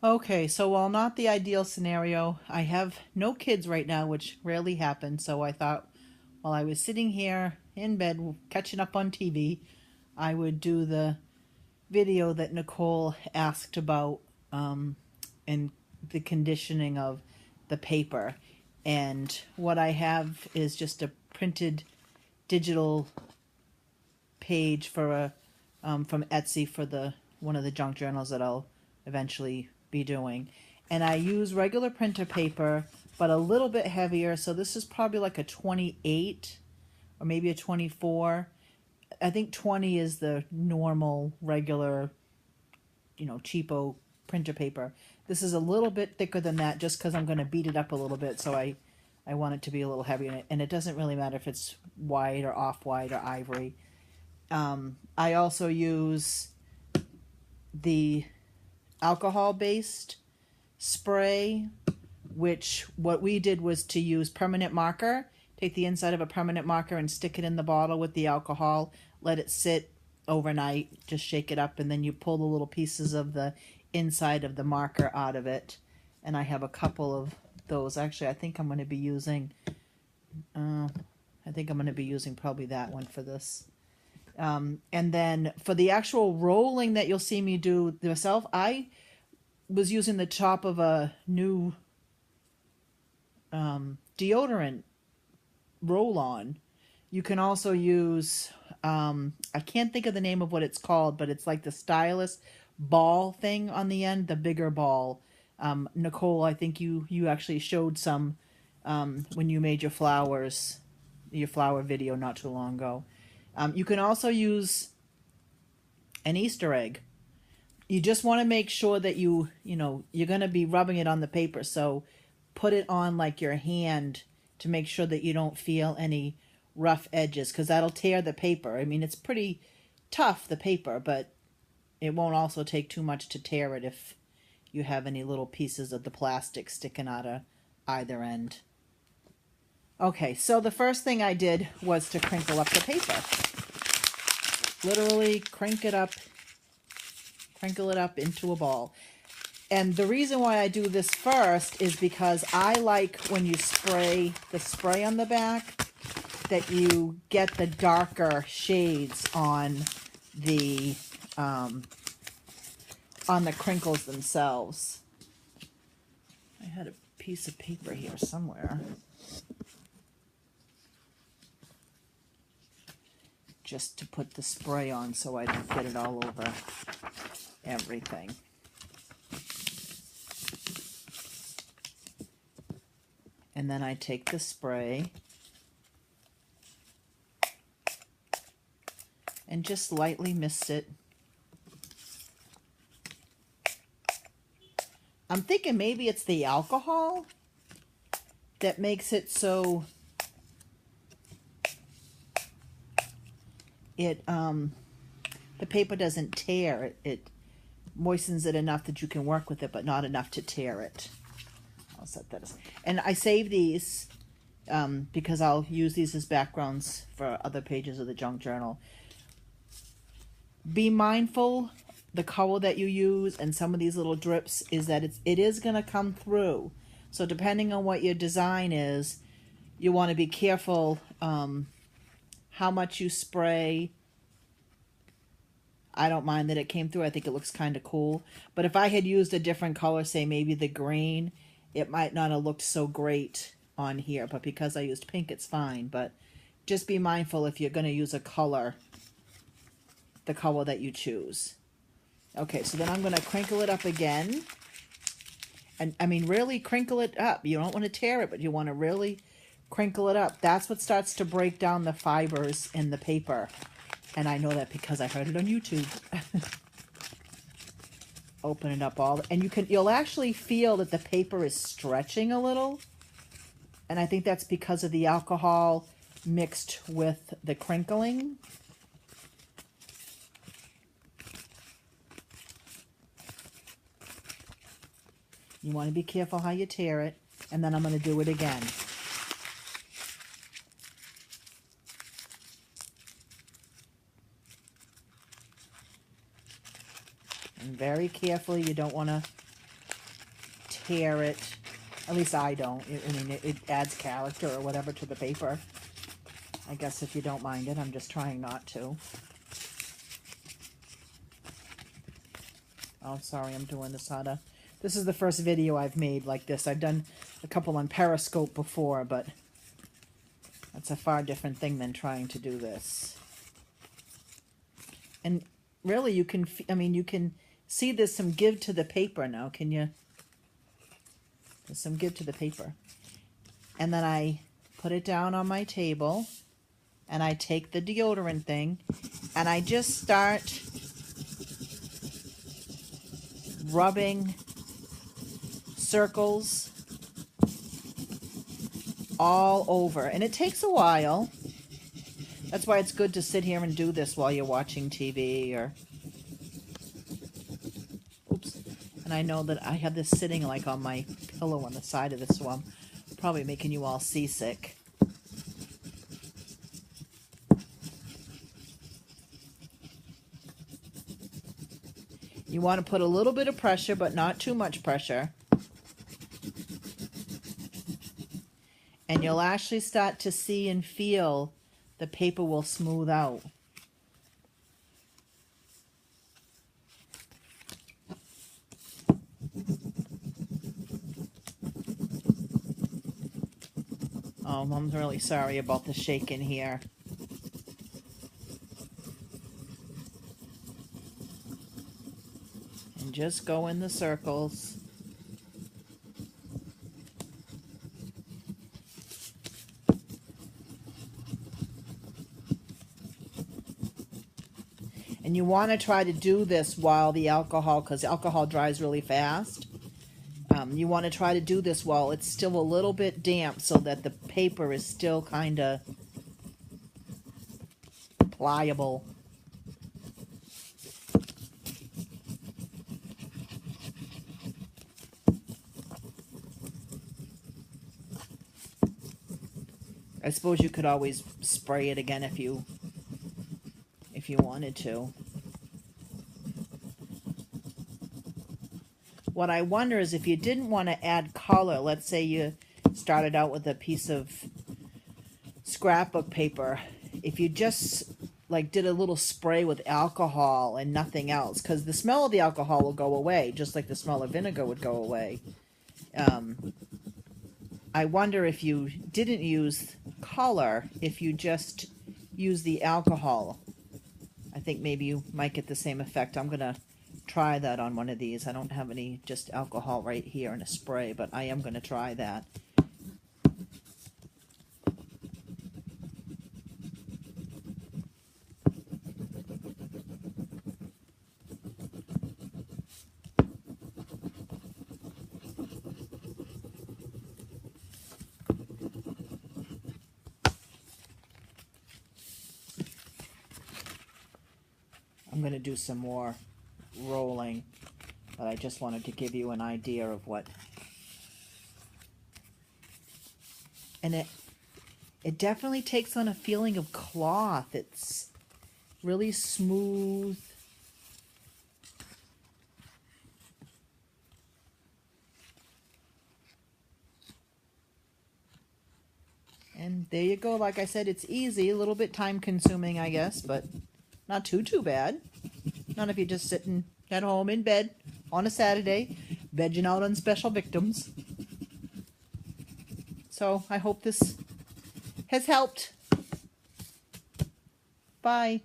Okay, so while not the ideal scenario, I have no kids right now, which rarely happens. So I thought while I was sitting here in bed catching up on TV, I would do the video that Nicole asked about and the conditioning of the paper. And what I have is just a printed digital page for a from Etsy for the one of the junk journals that I'll eventually be doing. And I use regular printer paper, but a little bit heavier. So this is probably like a 28 or maybe a 24. I think 20 is the normal, regular, cheapo printer paper. This is a little bit thicker than that just because I'm going to beat it up a little bit. So I want it to be a little heavier. And it doesn't really matter if it's white or off-white or ivory. I also use the alcohol-based spray, which what we did was to use permanent marker. Take the inside of a permanent marker and stick it in the bottle with the alcohol. Let it sit overnight. Just shake it up, and then you pull the little pieces of the inside of the marker out of it. And I have a couple of those. Actually, I think I'm going to be using. I think I'm going to be using probably that one for this. And then for the actual rolling that you'll see me do myself, I was using the top of a new deodorant roll-on. You can also use, I can't think of the name of what it's called, but it's like the stylus ball thing on the end, the bigger ball. Nicole, I think you actually showed some when you made your flower video not too long ago. You can also use an Easter egg. You just want to make sure that you're going to be rubbing it on the paper. So put it on like your hand to make sure that you don't feel any rough edges because that'll tear the paper. I mean, it's pretty tough, the paper, but it won't also take too much to tear it if you have any little pieces of the plastic sticking out of either end. Okay, so the first thing I did was to crinkle up the paper. Literally crinkle it up into a ball. And the reason why I do this first is because I like when you spray the spray on the back that you get the darker shades on the crinkles themselves. I had a piece of paper here somewhere. Just to put the spray on so I don't get it all over everything. And then I take the spray and just lightly mist it. I'm thinking maybe it's the alcohol that makes it so the paper doesn't tear. It moistens it enough that you can work with it, but not enough to tear it. I'll set that aside. And I save these because I'll use these as backgrounds for other pages of the junk journal. Be mindful the color that you use and some of these little drips is that it is going to come through. So depending on what your design is, you want to be careful how much you spray. I don't mind that it came through. I think it looks kind of cool. But if I had used a different color, say maybe the green, it might not have looked so great on here. But because I used pink, it's fine. But just be mindful if you're going to use a color, the color that you choose. Okay, so then I'm going to crinkle it up again. And I mean, really crinkle it up. You don't want to tear it, but you want to really crinkle it up. That's what starts to break down the fibers in the paper. And I know that because I heard it on YouTube. Open it up all, and you'll actually feel that the paper is stretching a little. And I think that's because of the alcohol mixed with the crinkling. You want to be careful how you tear it. And then I'm going to do it again. And very carefully, you don't want to tear it. At least I don't. I mean, it adds character or whatever to the paper. I guess if you don't mind it, I'm just trying not to. Oh, sorry, I'm doing this out of... This is the first video I've made like this. I've done a couple on Periscope before, but that's a far different thing than trying to do this. And really, you can, I mean, you can see there's some give to the paper now. Can you? There's some give to the paper. And then I put it down on my table, and I take the deodorant thing, and I just start rubbing circles all over. And it takes a while. That's why it's good to sit here and do this while you're watching TV or... Oops. And I know that I have this sitting like on my pillow on the side of this, so I'm probably making you all seasick. You want to put a little bit of pressure, but not too much pressure. And you'll actually start to see and feel the paper will smooth out. Oh, I'm really sorry about the shaking here. And just go in the circles. And you want to try to do this while the alcohol, because alcohol dries really fast. You want to try to do this while it's still a little bit damp so that the paper is still kind of pliable. I suppose you could always spray it again if you wanted to. What I wonder is if you didn't want to add color, let's say you started out with a piece of scrapbook paper, if you just like did a little spray with alcohol and nothing else, because the smell of the alcohol will go away, just like the smell of vinegar would go away. I wonder if you didn't use color, if you just use the alcohol. I think maybe you might get the same effect. I'm going to try that on one of these. I don't have any just alcohol right here in a spray, but I am going to try that. I'm going to do some more rolling, but I just wanted to give you an idea of what. And it definitely takes on a feeling of cloth. It's really smooth. And there you go. Like I said, it's easy, a little bit time consuming, I guess, but not too bad. Not if you're just sitting at home in bed on a Saturday, vegging out on special victims. So I hope this has helped. Bye.